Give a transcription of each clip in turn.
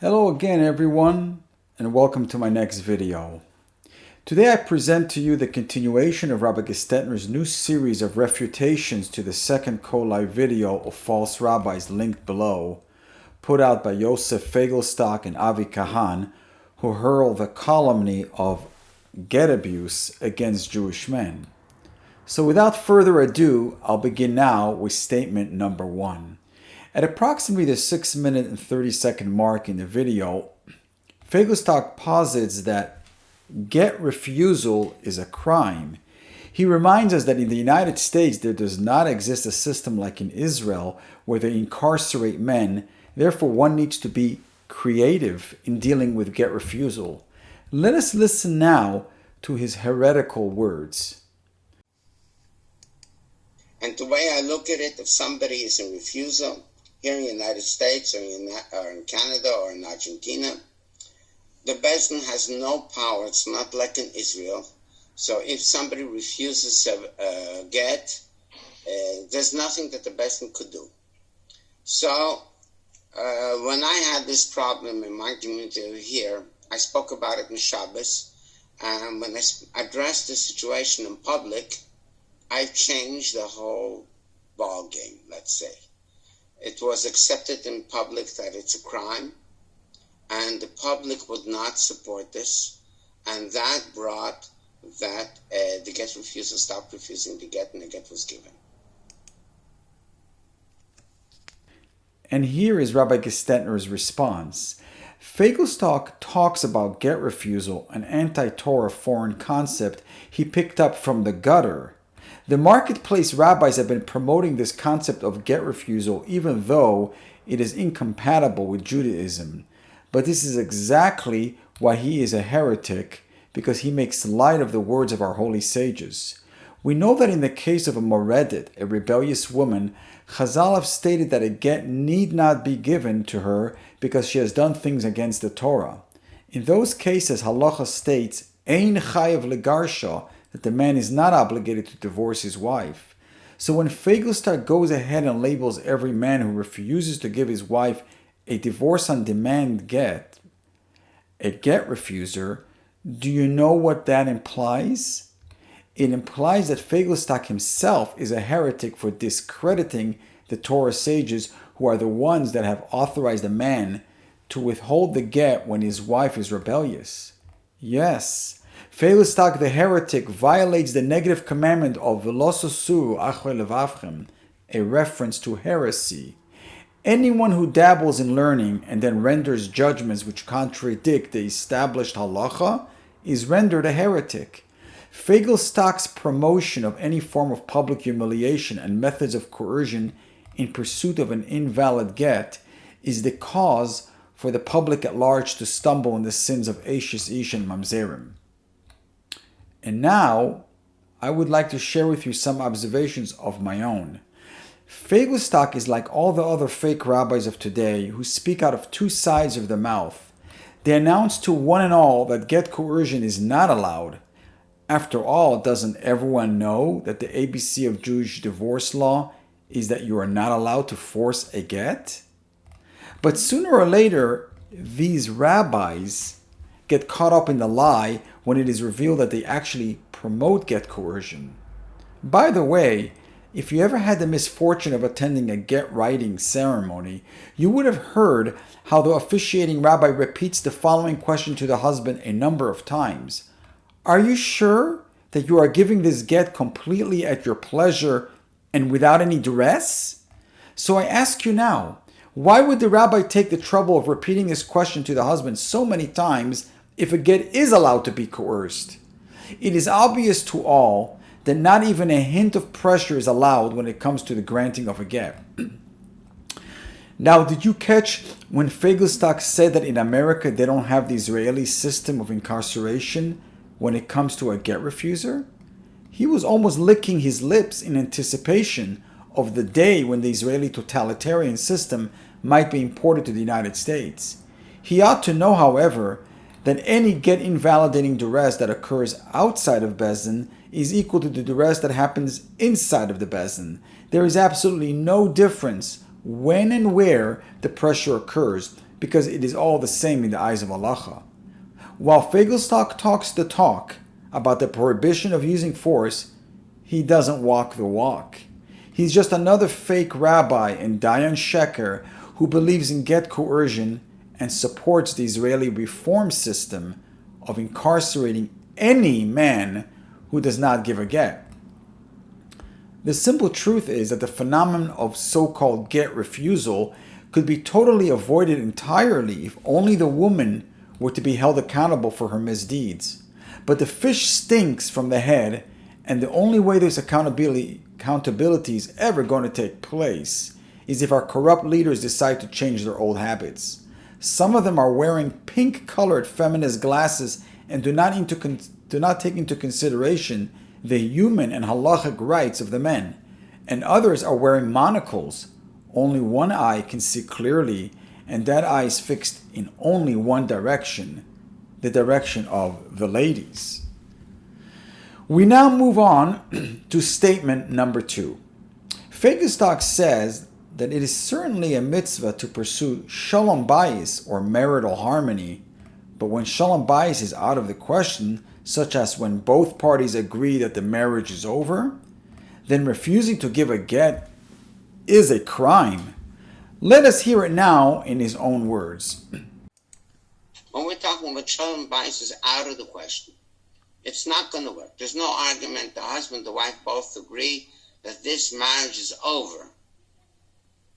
Hello again everyone, and welcome to my next video. Today I present to you the continuation of Rabbi Gestetner's new series of refutations to the second Collive video of false rabbis linked below, put out by Yosef Feigelstock and Kahan, who hurl the calumny of Gett abuse against Jewish men. So without further ado, I'll begin now with statement number 1. At approximately the 6-minute and 30-second mark in the video, Feigelstock posits that Gett refusal is a crime. He reminds us that in the United States there does not exist a system like in Israel where they incarcerate men, therefore one needs to be creative in dealing with Gett refusal. Let us listen now to his heretical words. And the way I look at it, if somebody is in refusal, here in the United States or in Canada or in Argentina, the Beis Din has no power. It's not like in Israel. So if somebody refuses a get, there's nothing that the Beis Din could do. So when I had this problem in my community here, I spoke about it in Shabbos, and when I addressed the situation in public, I changed the whole ball game, let's say. It was accepted in public that it's a crime, and the public would not support this, and that brought that the Gett refusal stopped refusing the Gett, and the Gett was given. And here is Rabbi Gestetner's response. Feigelstock talks about Gett refusal, an anti-Torah foreign concept he picked up from the gutter. The marketplace rabbis have been promoting this concept of Gett refusal even though it is incompatible with Judaism. But this is exactly why he is a heretic, because he makes light of the words of our holy sages. We know that in the case of a moredet, a rebellious woman, Chazal have stated that a get need not be given to her because she has done things against the Torah. In those cases, halacha states, Ein chayev legarsha, that the man is not obligated to divorce his wife. So when Feigelstock goes ahead and labels every man who refuses to give his wife a divorce on demand get, a get refuser, do you know what that implies? It implies that Feigelstock himself is a heretic for discrediting the Torah sages, who are the ones that have authorized a man to withhold the get when his wife is rebellious. Yes, Feigelstock the heretic violates the negative commandment of V'lo sosu achre levavchem, a reference to heresy. Anyone who dabbles in learning and then renders judgments which contradict the established halacha is rendered a heretic. Feigelstock's promotion of any form of public humiliation and methods of coercion in pursuit of an invalid get is the cause for the public at large to stumble in the sins of Eishes Ish and Mamzerim. And now, I would like to share with you some observations of my own. Feigelstock is like all the other fake rabbis of today who speak out of two sides of the mouth. They announce to one and all that get coercion is not allowed. After all, doesn't everyone know that the ABC of Jewish divorce law is that you are not allowed to force a get? But sooner or later, these rabbis get caught up in the lie when it is revealed that they actually promote get coercion. By the way, if you ever had the misfortune of attending a get writing ceremony, you would have heard how the officiating rabbi repeats the following question to the husband a number of times. Are you sure that you are giving this get completely at your pleasure and without any duress? So I ask you now, why would the rabbi take the trouble of repeating this question to the husband so many times if a get is allowed to be coerced? It is obvious to all that not even a hint of pressure is allowed when it comes to the granting of a get. Now, did you catch when Feigelstock said that in America they don't have the Israeli system of incarceration when it comes to a get refuser? He was almost licking his lips in anticipation of the day when the Israeli totalitarian system might be imported to the United States. He ought to know, however, that any get invalidating duress that occurs outside of Beis Din is equal to the duress that happens inside of the Beis Din. There is absolutely no difference when and where the pressure occurs, because it is all the same in the eyes of Allah. While Feigelstock talks the talk about the prohibition of using force, he doesn't walk the walk. He's just another fake rabbi and Dayan Sheker who believes in Gett coercion and supports the Israeli reform system of incarcerating any man who does not give a Gett. The simple truth is that the phenomenon of so-called Gett refusal could be totally avoided entirely if only the woman were to be held accountable for her misdeeds. But the fish stinks from the head, and the only way this accountability is ever going to take place is if our corrupt leaders decide to change their old habits. Some of them are wearing pink-colored feminist glasses and do not take into consideration the human and halachic rights of the men, and others are wearing monocles. Only one eye can see clearly, and that eye is fixed in only one direction, the direction of the ladies. We now move on to statement number 2. Feigelstock says that it is certainly a mitzvah to pursue Shalom Bias or marital harmony, but when Shalom Bias is out of the question, such as when both parties agree that the marriage is over, then refusing to give a Gett is a crime. Let us hear it now in his own words. When we're talking about Shalom Bias is out of the question. It's not going to work. There's no argument. The husband and the wife both agree that this marriage is over.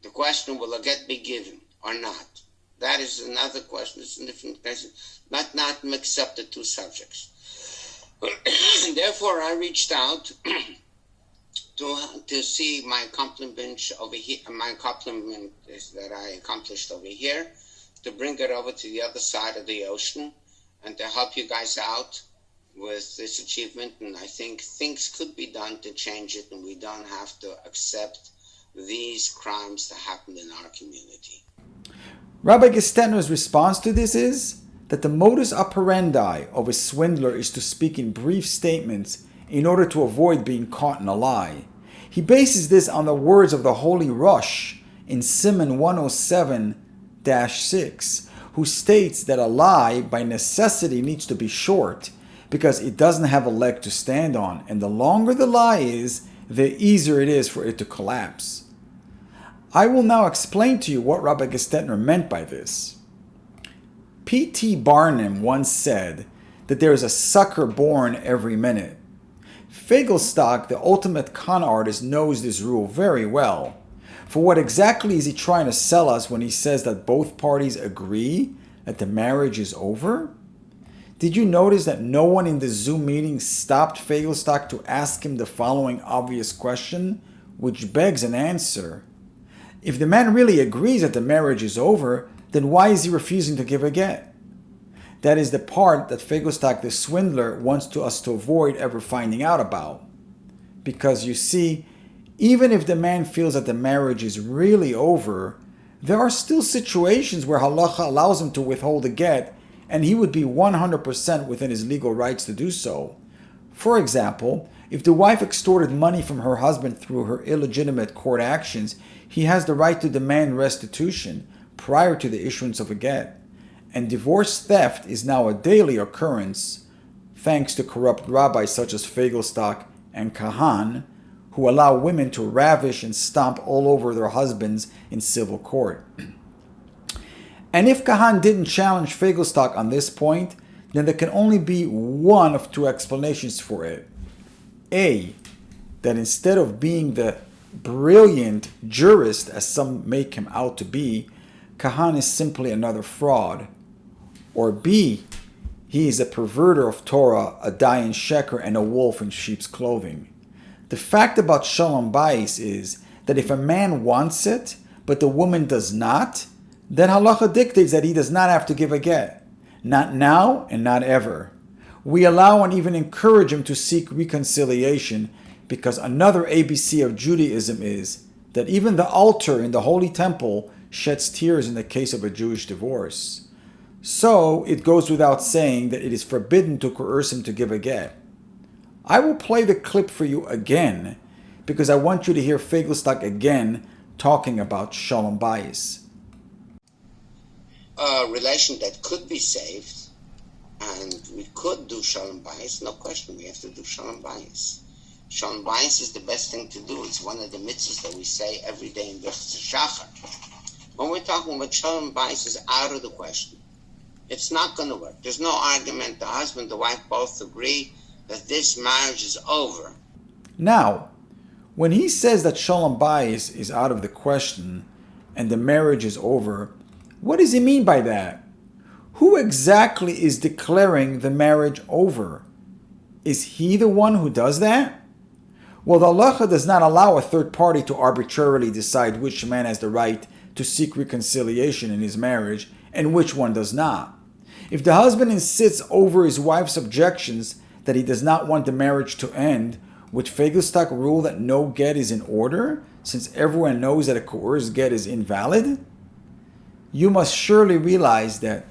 The question, will a Gett be given or not? That is another question. It's a different question. Not mix up the two subjects. Therefore, I reached out to see my compliment over here. My compliment is that I accomplished over here, to bring it over to the other side of the ocean, and to help you guys out with this achievement. And I think things could be done to change it, and we don't have to accept these crimes that happen in our community. Rabbi Gestetner's response to this is that the modus operandi of a swindler is to speak in brief statements in order to avoid being caught in a lie. He bases this on the words of the Holy Rush in Siman 107-6, who states that a lie by necessity needs to be short because it doesn't have a leg to stand on, and the longer the lie is, the easier it is for it to collapse. I will now explain to you what Rabbi Gestetner meant by this. P.T. Barnum once said that there is a sucker born every minute. Feigelstock, the ultimate con artist, knows this rule very well. For what exactly is he trying to sell us when he says that both parties agree that the marriage is over? Did you notice that no one in the Zoom meeting stopped Feigelstock to ask him the following obvious question, which begs an answer? If the man really agrees that the marriage is over, then why is he refusing to give a Gett? That is the part that Feigelstock the swindler wants us to avoid ever finding out about. Because you see, even if the man feels that the marriage is really over, there are still situations where halacha allows him to withhold a Gett, and he would be 100% within his legal rights to do so. For example, if the wife extorted money from her husband through her illegitimate court actions, he has the right to demand restitution prior to the issuance of a Gett. And divorce theft is now a daily occurrence, thanks to corrupt rabbis such as Feigelstock and Kahan, who allow women to ravish and stomp all over their husbands in civil court. And if Kahan didn't challenge Feigelstock on this point, then there can only be one of two explanations for it. A, that instead of being the brilliant jurist as some make him out to be, Kahan is simply another fraud. Or B, he is a perverter of Torah, a Dayan Sheker, and a wolf in sheep's clothing. The fact about Shalom Bias is that if a man wants it, but the woman does not, then halacha dictates that he does not have to give a Gett. Not now and not ever. We allow and even encourage him to seek reconciliation, because another ABC of Judaism is that even the altar in the Holy Temple sheds tears in the case of a Jewish divorce. So it goes without saying that it is forbidden to coerce him to give a Gett. I will play the clip for you again because I want you to hear Feigelstock again talking about Shalom Bias. a relation that could be saved, and we could do Shalom Bias, no question, we have to do Shalom Bias. Shalom Bias is the best thing to do. It's one of the mitzvahs that we say every day in Birchas Shachar. When we're talking about Shalom Bias, is out of the question. It's not going to work. There's no argument. The husband, the wife both agree that this marriage is over. Now, when he says that Shalom Bias is out of the question and the marriage is over, what does he mean by that? Who exactly is declaring the marriage over? Is he the one who does that? Well, the halacha does not allow a third party to arbitrarily decide which man has the right to seek reconciliation in his marriage and which one does not. If the husband insists over his wife's objections that he does not want the marriage to end, would Feigelstock rule that no get is in order, since everyone knows that a coerced get is invalid? You must surely realize that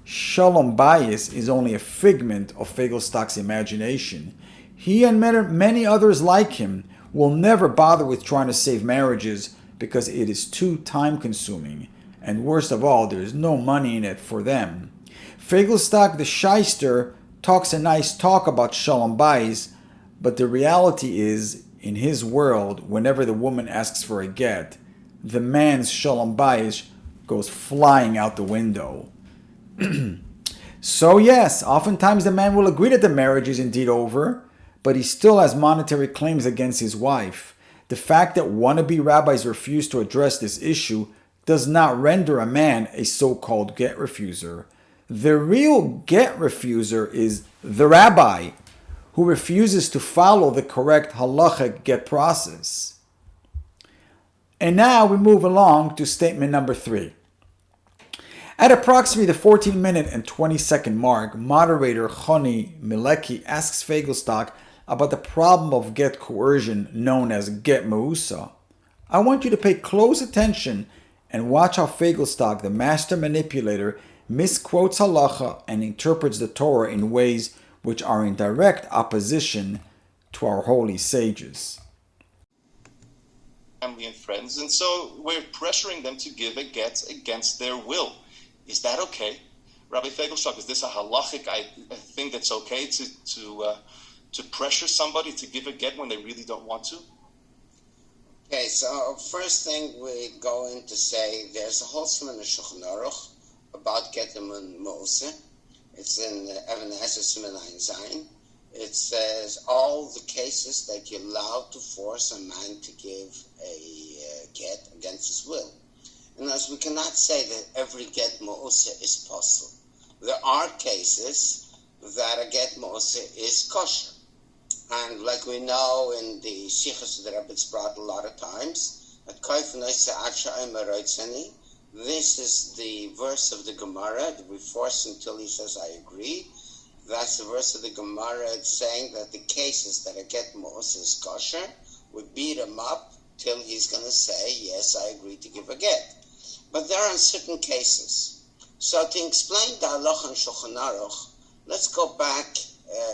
Shalom Bias is only a figment of Feigelstock's imagination. He and many others like him will never bother with trying to save marriages because it is too time-consuming, and worst of all, there is no money in it for them. Feigelstock the shyster talks a nice talk about Shalom Bias, but the reality is, in his world, whenever the woman asks for a get, the man's Shalom Bias goes flying out the window. So yes, oftentimes the man will agree that the marriage is indeed over, but he still has monetary claims against his wife. The fact that wannabe rabbis refuse to address this issue does not render a man a so-called get refuser. The real get refuser is the rabbi, who refuses to follow the correct halachic get process. And now we move along to statement number 3. At approximately the 14-minute and 20-second mark, moderator Choni Milecki asks Feigelstock about the problem of get coercion known as get Moosa. I want you to pay close attention and watch how Feigelstock, the master manipulator, misquotes halacha and interprets the Torah in ways which are in direct opposition to our holy sages. Family and friends, and so we're pressuring them to give a get against their will. Is that okay? Rabbi Feigelstock, is this a halachic thing that's okay to pressure somebody to give a get when they really don't want to? Okay, so first thing we're going to say, there's a whole in the Shulchan Aruch about gittin and Moosa. It's in Even HaEzer Siman Ayin Zayin. It says all the cases that you're allowed to force a man to give a get against his will. And as we cannot say that every get Moosa is possible. There are cases that a get Moosa is kosher. And like we know in the Sichos that Rabbis brought a lot of times, at this is the verse of the Gemara that we force until he says, I agree. That's the verse of the Gemara. It's saying that the cases that a get Moosa is kosher, we beat him up till he's going to say, yes, I agree to give a get. But there are certain cases. So to explain the halacha and Shulchan Aruch, let's go back,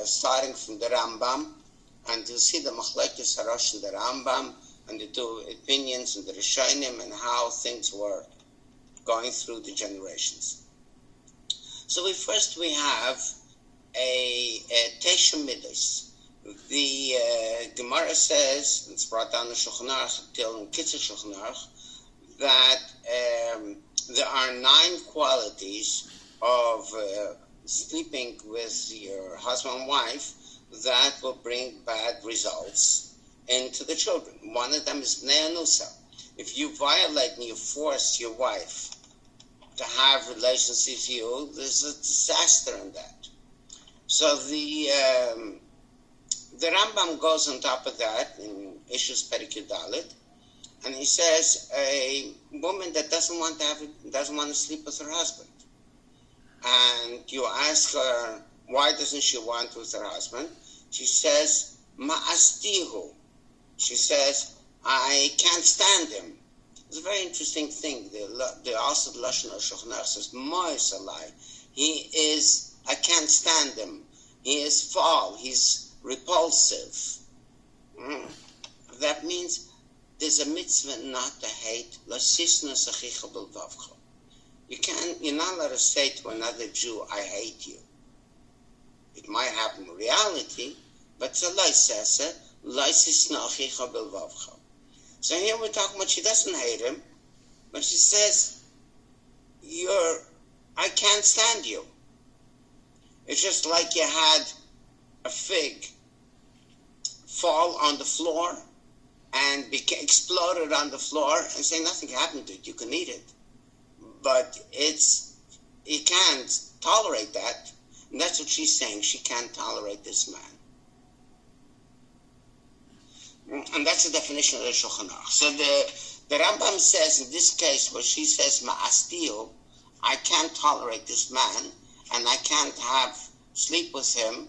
starting from the Rambam, and you'll see the Machlekes Harosh and the Rambam, and the two opinions and the Rishonim, and how things were going through the generations. So we have a Tesha Midas. The Gemara says, it's brought down in Shulchan Aruch, till in Kitzur Shulchan Aruch, that there are 9 qualities of sleeping with your husband and wife that will bring bad results into the children. One of them is Bnei Anusa. If you violate and you force your wife to have relations with you, there's a disaster in that. So the Rambam goes on top of that in Ishus Perikut Dalet, and he says a woman that doesn't want to sleep with her husband, and you ask her why doesn't she want with her husband, she says ma'astihu. She says I can't stand him. It's a very interesting thing. Also the Lashon Shulchan Aruch says moisalai. He is, I can't stand him. He is foul. He's repulsive. That means there's a mitzvah not to hate. You're not allowed to say to another Jew, I hate you. It might happen in reality, but it's a loisese, loisisnochicha belvavcha. So here we're talking about she doesn't hate him, but she says, I can't stand you. It's just like you had a fig fall on the floor and exploded on the floor and say nothing happened to it, you can eat it. But you can't tolerate that. And that's what she's saying. She can't tolerate this man. And that's the definition of the Shulchan Aruch. So the Rambam says in this case where she says, Ma'astiu, I can't tolerate this man and I can't sleep with him.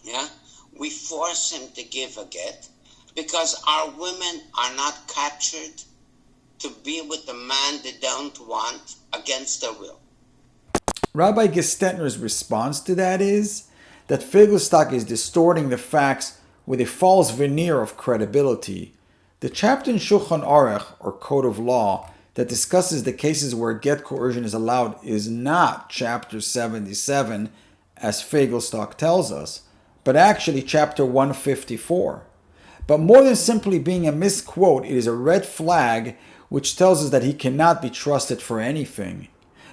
Yeah? We force him to give a get because our women are not captured to be with the man they don't want against their will. Rabbi Gestetner's response to that is that Feigelstock is distorting the facts with a false veneer of credibility. The chapter in Shulchan Aruch, or Code of Law, that discusses the cases where get coercion is allowed is not chapter 77, as Feigelstock tells us, but actually chapter 154. But more than simply being a misquote, it is a red flag which tells us that he cannot be trusted for anything.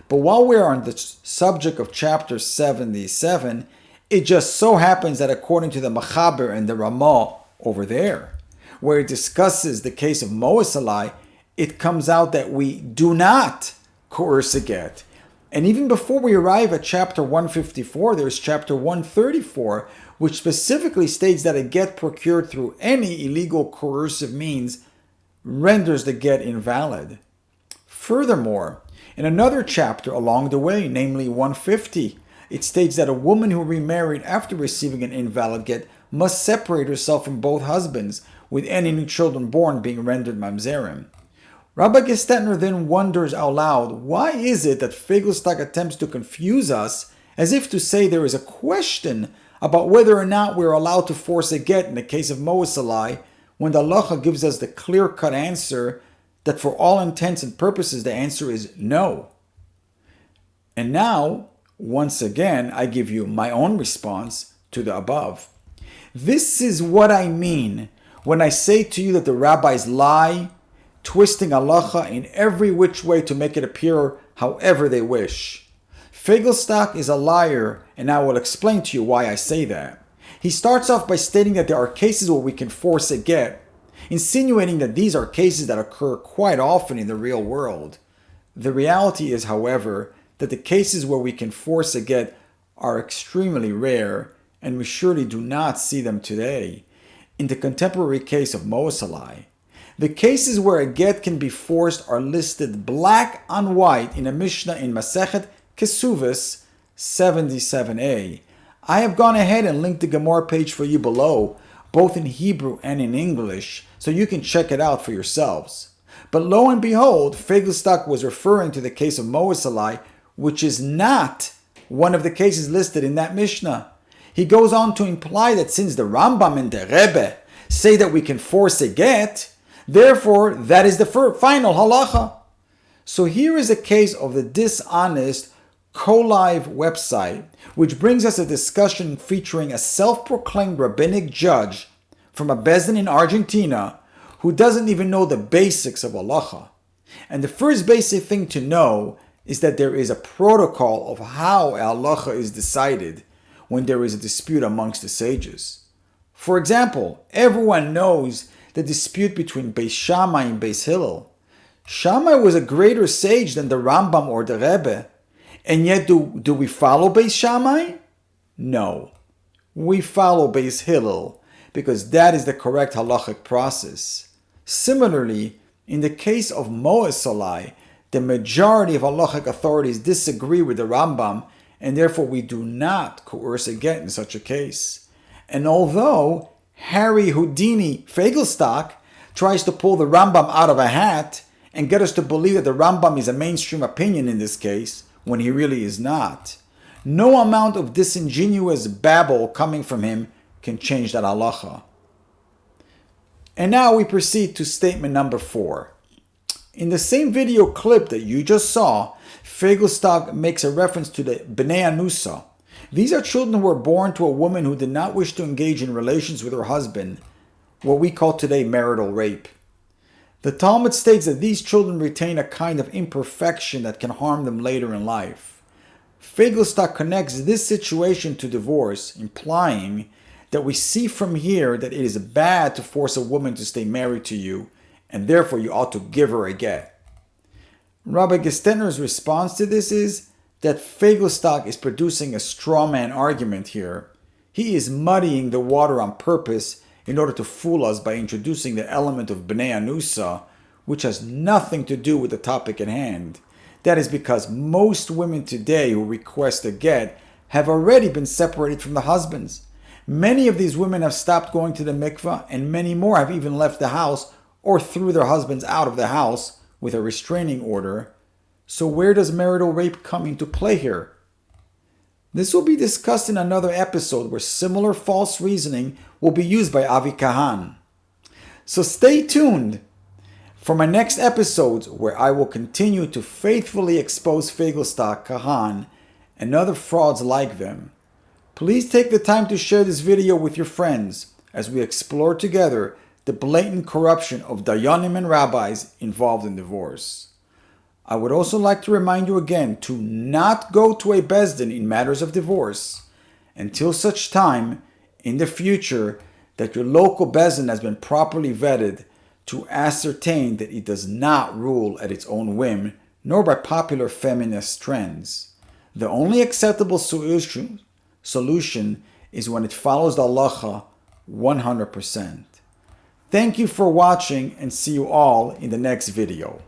But while we are on the subject of chapter 77, it just so happens that according to the Machaber and the Ramah over there, where it discusses the case of Moosa, it comes out that we do not coerce a get. And even before we arrive at chapter 154, there's chapter 134, which specifically states that a get procured through any illegal coercive means renders the get invalid. Furthermore, in another chapter along the way, namely 150, it states that a woman who remarried after receiving an invalid get must separate herself from both husbands, with any new children born being rendered mamzerim. Rabbi Gestetner then wonders out loud, why is it that Feigelstock attempts to confuse us as if to say there is a question about whether or not we are allowed to force a get in the case of Moosa, when the halacha gives us the clear-cut answer that for all intents and purposes the answer is no. And now, once again, I give you my own response to the above. This is what I mean when I say to you that the rabbis lie, twisting halacha in every which way to make it appear however they wish. Feigelstock is a liar, and I will explain to you why I say that. He starts off by stating that there are cases where we can force a get, insinuating that these are cases that occur quite often in the real world. The reality is, however, that the cases where we can force a get are extremely rare, and we surely do not see them today. In the contemporary case of Moosa, the cases where a get can be forced are listed black on white in a Mishnah in Masechet Kesuvos 77a. I have gone ahead and linked the Gemara page for you below, both in Hebrew and in English, so you can check it out for yourselves. But lo and behold, Feigelstock was referring to the case of Moosa, which is not one of the cases listed in that Mishnah. He goes on to imply that since the Rambam and the Rebbe say that we can force a get, therefore that is the final halacha. So here is a case of the dishonest Collive website, which brings us a discussion featuring a self-proclaimed rabbinic judge from a bezdin in Argentina who doesn't even know the basics of halacha. And the first basic thing to know is that there is a protocol of how a halacha is decided when there is a dispute amongst the sages. For example, everyone knows the dispute between Beis Shammai and Beis Hillel. Shammai was a greater sage than the Rambam or the Rebbe, and yet do we follow Beis Shammai? No. We follow Beis Hillel, because that is the correct halachic process. Similarly, in the case of Moosa, the majority of halachic authorities disagree with the Rambam, and therefore we do not coerce a get in such a case. And although Harry Houdini Feigelstock tries to pull the Rambam out of a hat and get us to believe that the Rambam is a mainstream opinion in this case, when he really is not, no amount of disingenuous babble coming from him can change that halacha. And now we proceed to statement number 4. In the same video clip that you just saw, Feigelstock makes a reference to the Bnei Anusa. These are children who were born to a woman who did not wish to engage in relations with her husband, what we call today marital rape. The Talmud states that these children retain a kind of imperfection that can harm them later in life. Feigelstock connects this situation to divorce, implying that we see from here that it is bad to force a woman to stay married to you, and therefore you ought to give her a get. Rabbi Gestetner's response to this is that Feigelstock is producing a straw man argument here. He is muddying the water on purpose in order to fool us by introducing the element of Bnei Anusa, which has nothing to do with the topic at hand. That is because most women today who request a get have already been separated from the husbands. Many of these women have stopped going to the mikveh, and many more have even left the house or threw their husbands out of the house with a restraining order. So where does marital rape come into play here? This will be discussed in another episode where similar false reasoning will be used by Avi Kahan. So stay tuned for my next episodes where I will continue to faithfully expose Feigelstock, Kahan, and other frauds like them. Please take the time to share this video with your friends as we explore together the blatant corruption of dayanim and rabbis involved in divorce. I would also like to remind you again to not go to a bezdin in matters of divorce until such time in the future that your local bezdin has been properly vetted to ascertain that it does not rule at its own whim nor by popular feminist trends. The only acceptable solution is when it follows the halacha 100%. Thank you for watching and see you all in the next video.